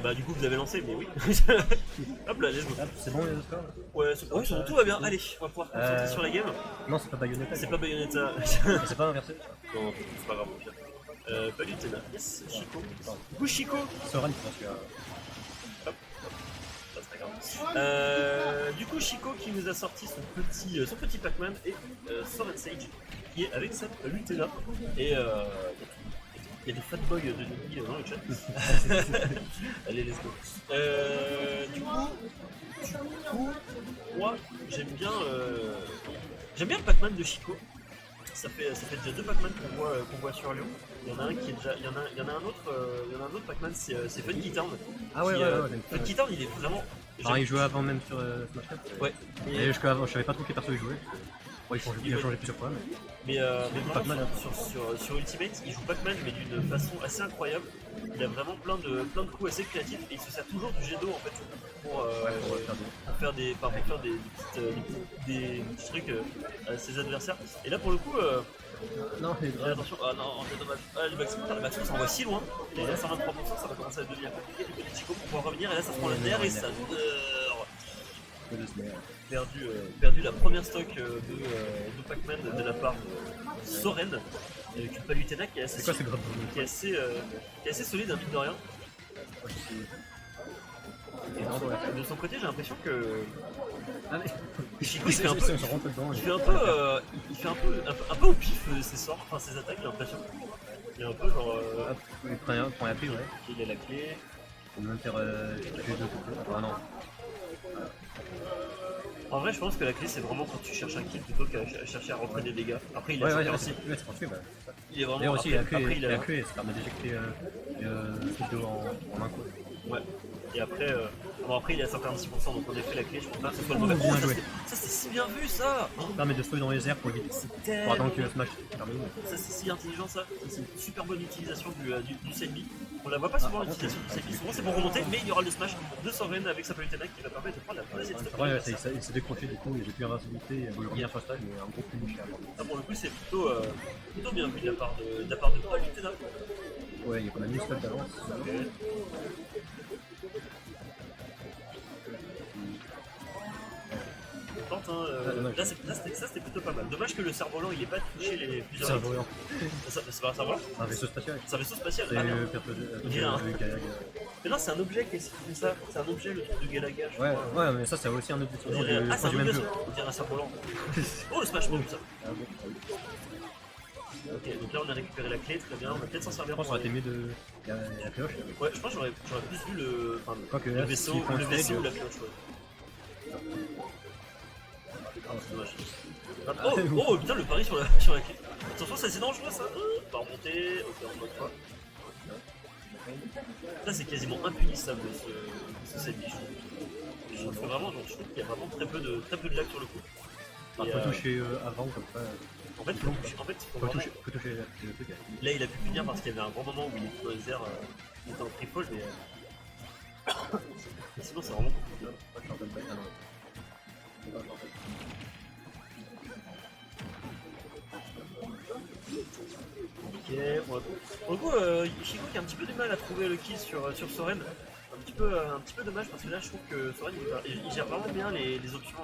Bah du coup vous avez lancé, mais oui. Hop là, let's go. C'est bon les scores? Ouais, tout va bien. Allez, on va pouvoir concentrer sur la game. Non, c'est pas Bayonetta. C'est pas Bayonetta. C'est pas inversé. Non, c'est pas grave. Palutena. Yes, Chico. Du coup, Chico. Soren, je pense que. Hop. Ça, c'est pas grave. Du coup, Chico qui nous a sorti son petit Pac-Man et Soren Sage qui est avec sa Palutena. Et il y a des fat boys de Niki dans le chat. Allez, let's go. Du coup, moi j'aime bien le Pac-Man de Chico. Ça fait déjà deux Pac-Man qu'on voit sur Lyon. Il y en a un qui est déjà, il y en a un autre Pac-Man, c'est Funky Town. Ah ouais, Funky Town, il est vraiment. Ah, il jouait avant même sur Smash 4. Ouais. Et jusqu'à je savais pas trop quel perso il jouait. Ouais, il a changé plusieurs fois. Mais Pac-Man, sur Ultimate, il joue Pac-Man mais d'une façon assez incroyable. Il a vraiment plein de coups assez créatifs et il se sert toujours du jet d'eau en fait pour faire des petits trucs à ses adversaires. Et là pour le coup, non, attention, ah non, c'est dommage. Ah, le maximum ça envoie si loin. Et là 123%, ça va commencer à devenir compliqué du côté de Chico pour pouvoir revenir. Et là ça se prend la terre et ça perdu la première stock de Pac-Man de la part de Soren avec une Palutena qui est assez, qui est assez solide, mine de rien. Et de son côté, j'ai l'impression que Chico il fait un peu au pif ses sorts, enfin ses attaques, j'ai l'impression. Il est un peu genre. Il prend la clé, ouais. Il a la clé. On peut même faire tuer deux coups. Ah non. En vrai, je pense que la clé c'est vraiment quand tu cherches un kill plutôt qu'à chercher à rentrer des dégâts. Après, il a aussi. Ouais, c'est pour tuer, bah. Il est vraiment. D'ailleurs aussi, la clé, ça permet d'éjecter le en un coup. Ouais. Et après, après il est à 146%, donc en effet la clé, je pense pas que ce soit le mauvais. Bien joué. Ça c'est si bien vu ça. Ça permet de sauter dans les airs pour éviter. Pour attendre que Smash termine. Ça c'est si intelligent ça. C'est une super bonne utilisation du Selby. On la voit pas souvent l'utilisation du Selby. Souvent c'est pour remonter, mais il y aura le Smash de Soren avec sa Palutena qui va permettre de prendre la deuxième stop. Ouais, il s'est décroché du coup, il a plus invincibilité, il y a un first time, mais un gros finish à avoir. Ah, pour le coup c'est plutôt bien vu de la part de Palutena. Ouais, il y a quand même une stop d'avance. Là, ça c'était plutôt pas mal. Dommage que le cerf-volant il ait pas touché les plusieurs. Cerf-volant. C'est pas un cerf-volant? Un vaisseau spatial. C'est un vaisseau spatial. C'est Ah, le personnage. Mais non, c'est un objet qui est ça. C'est un objet, le truc de Galaga. Ouais, mais ça, c'est aussi un objet. Ah, c'est un objet, on dirait un cerf-volant. Oh, le Smash Move, ça. Ok, donc là on a récupéré la clé, très bien. On va peut-être s'en servir pour. Je pense que ça aurait été mieux de. La cloche. Ouais, je pense que j'aurais plus vu le vaisseau ou la cloche. Ah, c'est dommage. Oh putain, le pari sur la clé. Attention, c'est dangereux ça. On va remonter. Ok, encore une fois. Là, c'est quasiment impunissable ce set. Je trouve vraiment, je trouve qu'il y a vraiment très peu de lag sur le coup. Il faut toucher avant comme ça. En fait, faut toucher le truc. Là, il a pu punir parce qu'il y avait un grand moment où il était dans les airs, il était en free-fall, mais sinon, c'est vraiment compliqué. Ok, pour le coup, Chico qui a un petit peu de mal à trouver le kill sur Soren. Un petit peu dommage parce que là je trouve que Soren il gère vraiment bien les options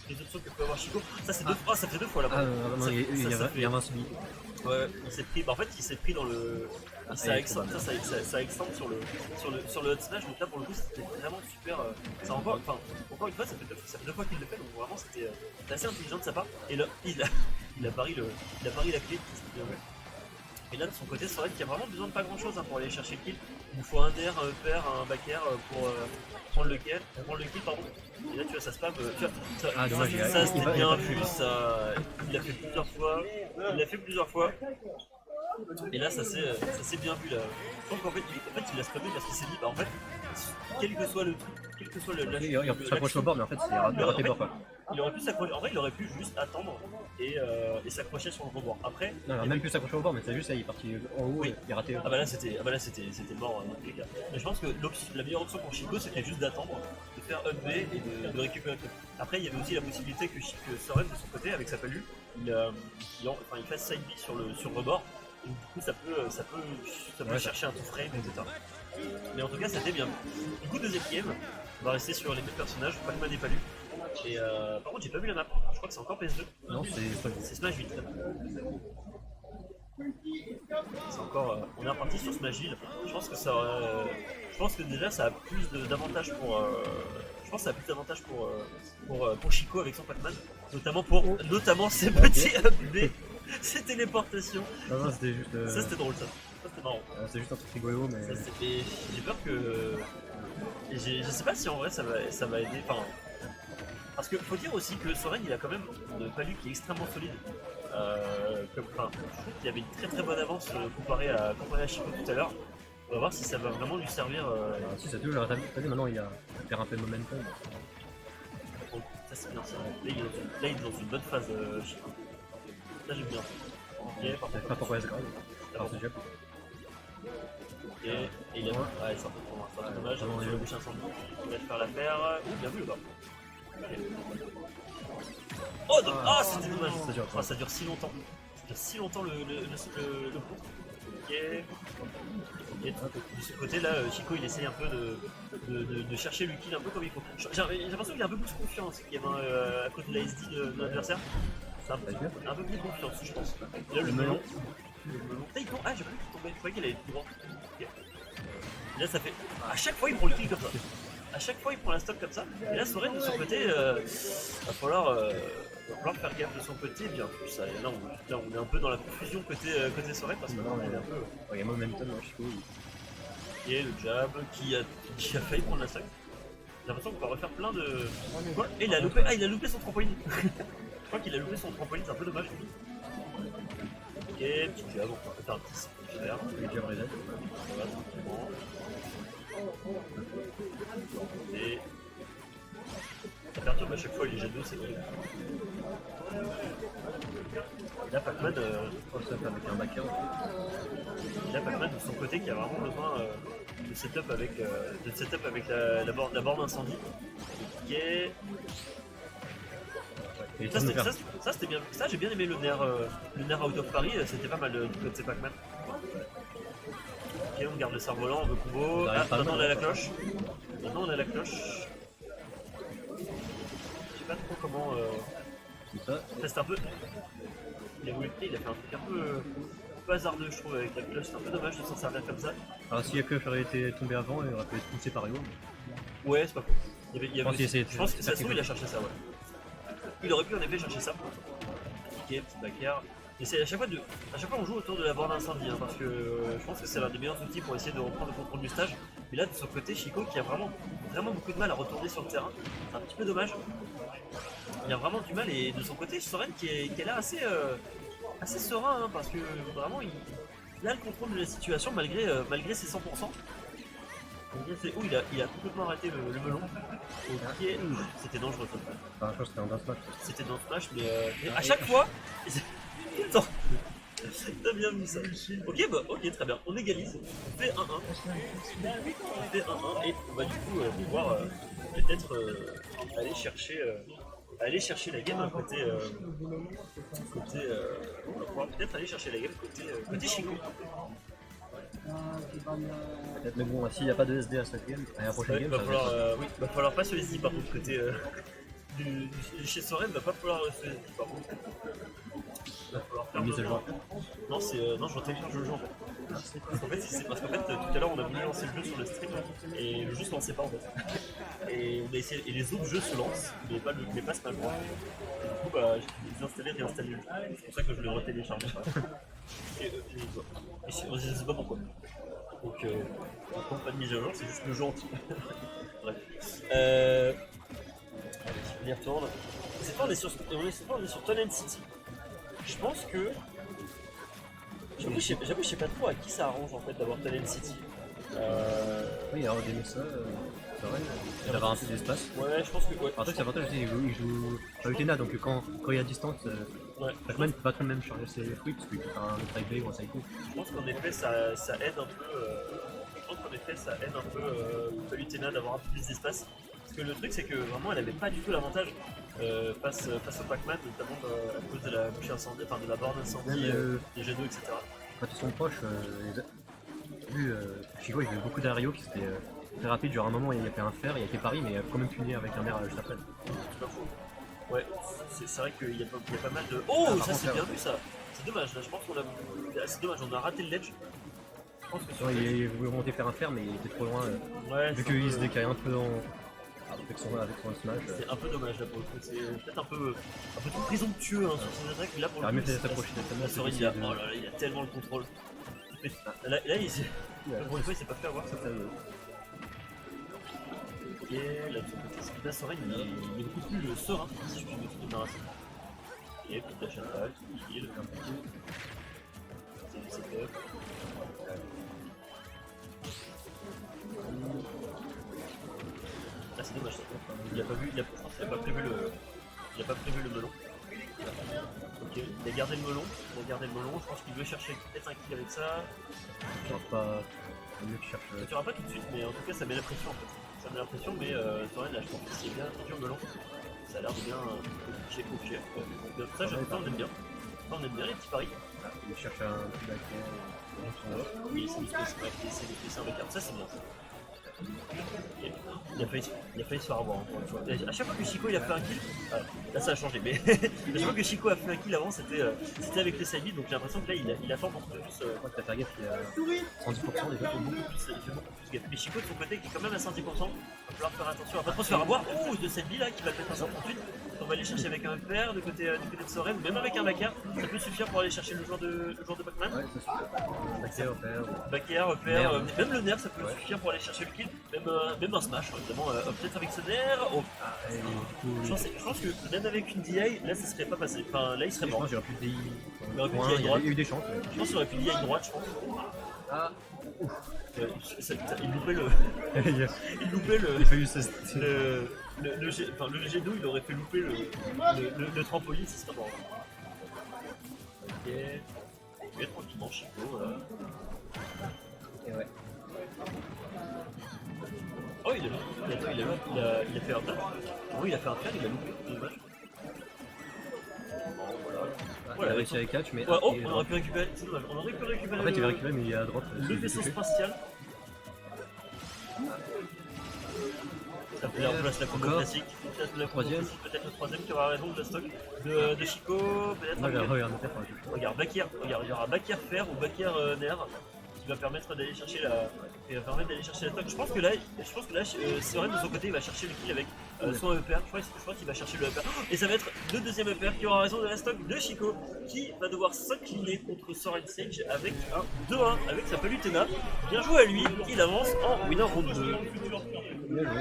que peut avoir Chico. Ça c'est ça fait deux fois là. Il y a invincibilité. Ouais, il s'est pris. En fait, il s'est pris dans le. Ça extend sur le hot smash. Donc là pour le coup c'était vraiment super. Ça encore une fois ça fait deux fois qu'il le fait. Donc vraiment c'était assez intelligent de sa part. Et là il a pari la clé. Et là de son côté, Soren qui a vraiment besoin de pas grand chose pour aller chercher le kill. Il nous faut un DR, un EPR, un back air pour prendre le kill, pardon. Et là tu vois ça spam, ça c'était bien vu, ça il l'a fait plusieurs fois. Et là ça s'est bien vu là. Je pense qu'en fait il l'a spammé parce qu'il s'est dit bah en fait quel que soit le truc, quel que soit le il aurait pu s'accrocher au bord mais en fait c'est raté bord quoi. Il aurait pu s'accrocher, en vrai il aurait pu juste attendre et s'accrocher sur le rebord. Après. Non, même plus s'accrocher au bord mais c'est juste ça, il est parti en haut et il est raté. Ah bah là c'était mort dans tous les cas. Mais je pense que la meilleure option pour Chico c'était juste d'attendre, de faire up B et de récupérer le truc. Après il y avait aussi la possibilité que Soren de son côté avec sa palue, il fasse side B sur le rebord. Donc, du coup, ça peut Ouais, chercher un tout frame, etc. Mais en tout cas, c'était bien. Du coup, deuxième game, on va rester sur les mêmes personnages, Pac-Man et Palu. Et par contre, j'ai pas vu la map, je crois que c'est encore PS2. Non, c'est pas C'est Smash 8. C'est encore. On est reparti sur Smashville. Je pense que ça je pense que déjà ça a plus d'avantages pour. Je pense que ça a plus d'avantages pour Chico avec son Pac-Man. Notamment ses petits updates, ses téléportations. Non, c'était juste. Ça c'était drôle ça. Ça c'était marrant. C'est juste un truc rigolo, mais. Ça, j'ai peur que. Je sais pas si en vrai ça va aider. Enfin, parce que faut dire aussi que Soren il a quand même une palu qui est extrêmement solide. Je trouve qu'il avait une très bonne avance comparé à Chico tout à l'heure. On va voir si ça va vraiment lui servir. Si ça touche, t'as vu, maintenant il perd un peu de momentum. Donc, ça c'est bien ça. Là il est dans une bonne phase Chico. Ça j'aime bien. Ok, parfait. Pas pourquoi c'est grave. Alors c'est déjà. Et il a. Ouais, c'est un peu pour moi. C'est un peu dommage. Avant de boucher incendie. Il va faire l'affaire. Ouh, bien vu le bas. Oh, c'était dommage. Ça dure si longtemps. Ça dure si longtemps le coup. Ok. Et de ce côté là, Chico il essaye un peu de chercher le kill un peu comme il faut. J'ai l'impression qu'il a un peu plus confiance qu'il y avait à côté de la SD de l'adversaire. C'est un peu plus confiance, je pense. Et là, le melon. Il tombe. Ah, j'ai pas vu qu'il tombait. Je croyais qu'il allait tout droit. Okay. Et là, ça fait. À chaque fois, il prend le kill comme ça. À chaque fois, il prend la stock comme ça. Et là, Soren, de son côté, va falloir faire gaffe de son côté. Bien plus, là, on est un peu dans la confusion côté Soren parce que là, on est un peu. Il y a momentum, Chico. Et le jab qui a failli prendre la stock. J'ai l'impression qu'on va refaire plein de. Quoi. Et il a loupé son trampoline. Je crois qu'il a loupé son trampoline, c'est un peu dommage. Ok, petit jab, on va faire un petit super. Le jab reset. Voilà, tranquillement. Et ça perturbe à chaque fois les G2, c'est vrai. Et là, Pac-Man, avec un backer. Et là, Pac-Man de son côté qui a vraiment besoin de setup avec la borne incendie. Ok. Ça c'était bien. Ça j'ai bien aimé le nerf out of Paris, c'était pas mal du côté Pac-Man. Ok, on garde le cerf-volant, on veut combo. Ah, maintenant on a la cloche. Maintenant on a la cloche. Je sais pas trop comment. Teste un peu. Il a fait un truc un peu hasardeux, je trouve, avec la cloche. C'est un peu dommage de s'en servir comme ça. Alors si Yakuf aurait été tombé avant, il aurait pu être poussé par Rio. Ouais, c'est pas faux. Je pense que ça se trouve, il a cherché ça, ouais. Il aurait pu en effet chercher ça. Ok, petit backer. Et c'est à chaque fois on joue autour de la borne incendie, hein, parce que je pense que c'est l'un des meilleurs outils pour essayer de reprendre le contrôle du stage. Mais là, de son côté, Chico qui a vraiment beaucoup de mal à retourner sur le terrain. C'est un petit peu dommage. Il a vraiment du mal, et de son côté, Soren qui est là assez serein, hein, parce que vraiment il a le contrôle de la situation malgré ses 100%. Il a complètement arrêté le melon. Ok, c'était dangereux ça. Enfin, je pense que c'était un smash. C'était dans Smash, mais à chaque fois, tout le temps. T'as bien vu ça. Ok, très bien. On égalise. On fait 1-1. On fait 1-1 et on va du coup pouvoir peut-être aller chercher la game côté. On va pouvoir peut-être aller chercher la game côté Chico. Peut-être, mais bon, s'il n'y a pas de SD à cette game, à la prochaine game, va falloir pas se SD par contre côté chez Soren, va pas falloir se SD par contre. Va falloir faire mise à jour. Non, non, je télécharge le jeu en fait. Parce qu'en fait, tout à l'heure on a voulu lancer le jeu sur le stream et le jeu se lançait pas en fait. Et on a essayé, et les autres jeux se lancent, mais pas Smash Bros. Et du coup, bah, j'ai désinstallé, réinstallé le jeu. C'est pour ça que je l'ai retéléchargé. Et je sais pas pourquoi. Donc, on prend pas de mise à jour, c'est juste le jeu entier. Bref. On y retourne. Cette fois, on est sur Tunnel City. Je pense que. J'avoue, je sais pas trop à qui ça arrange en fait d'avoir Tunnel City. Oui, alors des ça, c'est vrai, il avoir un peu d'espace. Ouais, je pense que. Ouais. En fait, l'avantage, c'est qu'il joue à Utena, donc quand il est à distance, Pac-Man ne peut pas tout de même charger ses fruits parce qu'il peut faire un drive ou un cycle. Je pense qu'en effet, ça aide un peu. Utena d'avoir un peu plus d'espace. Parce que le truc, c'est que vraiment, elle avait pas du tout l'avantage face au Pac-Man, notamment à cause de la bouche incendie, enfin de la borne incendie, des G2, etc. Quand ils sont proches, vu Chico il fait beaucoup d'aérios qui c'était très rapide, genre à un moment il a fait un fer, il a été pari mais il a quand même puni avec un air juste après. C'est pas faux. Ouais, c'est vrai qu'il y, a pas mal de. Oh, Ah, par ça contre, c'est là, bien vu ça. C'est dommage, là je pense qu'on a. C'est dommage, on a raté le ledge. Je pense que sur Ouais, le- il voulait monter faire un fer mais il était trop loin. Ouais, Vu c'est qu'il un se peu- décalait un peu avec son smash. c'est un peu dommage là pour le coup. C'est peut-être un peu trop présomptueux hein, sur ses attaques, mais là pour Il aurait le mieux coup. fait s'approcher tellement La Sorin, il a... Oh là là, il a tellement le contrôle. Mais là il s'est. Pour une fois, il s'est pas fait avoir ça. Ok, là Sorin, il est beaucoup plus serein, si je puis me tromper de narration. Ok, petite dash attack, il un petit coup. C'est du setup. Ah, c'est dommage ça. Il a pas vu, je pense qu'il a pas prévu le melon. Ok, il a gardé le melon, je pense qu'il veut chercher peut-être un kill avec ça. Genre pas mieux qu'il cherche. Ça tuera pas tout de suite, mais en tout cas ça met la pression en fait. Ça met la pression, mais Soren là je pense que c'est bien dur melon. Ça a l'air de bien coacher. Donc ça, ça on aime bien. Ça on aime bien les petits paris. Il cherche un petit back. Oui, c'est de spécier un backer. Ça c'est bien. Il a failli se faire avoir encore une fois. À chaque fois que Chico il a fait un kill, là ça a changé, mais à chaque fois que Chico a fait un kill avant c'était avec les side donc j'ai l'impression que là il attend pour plus. Je crois que t'as fait gaffe, il a 110% déjà. Il fait beaucoup plus gaffe. Mais Chico de son côté qui est quand même à 110%, il va falloir faire attention à pas trop se faire avoir. Oh, de cette vie là qui va peut-être un 138. On va aller chercher avec un FR du côté de Soren, même avec un backer, ça peut suffire pour aller chercher le joueur de Pac-Man. Ouais, c'est sûr. Backer, FR, même le nerf ça peut suffire pour aller chercher le kill, même un smash évidemment, peut-être avec ce nerf. Oh. Je pense que même avec une DI, là ça serait pas passé. Enfin là il serait Je mort. pense qu'il aurait pu DI. Il aurait pu DI Il y droite. a eu des chances. Je pense qu'il aurait pu DI droite, je pense. Ah, Il loupait le. il Il loupait le. a fallu se. Le G2 il aurait fait louper le trampoline, c'est serait mort. Ok. Ok, tranquillement, Chico, voilà. Et ouais. Oh, il a fait un fer. Oui, il a fait un fer, il a loupé, c'est dommage. Il a réussi avec catch, mais. Ouais, oh, on aurait pu récupérer, c'est dommage, on aurait pu récupérer En fait, il va récupérer, mais il est à droite. le vaisseau spatial. Ça peut remplacer la combo classique. Peut-être le troisième qui aura raison de la stock de Chico. Peut-être. Regarde, Regarde, Bakir, il y aura Bakir Fer ou Bakir Nerf qui va permettre d'aller chercher la stock. Je pense que là, Soren de son côté il va chercher le kill avec son EPR. Je crois qu'il va chercher le EPR. Et ça va être le deuxième EPR qui aura raison de la stock de Chico qui va devoir s'incliner contre Soren Sage avec un 2-1 avec sa Palutena. Bien joué à lui, il avance en winner round 2. Bien joué.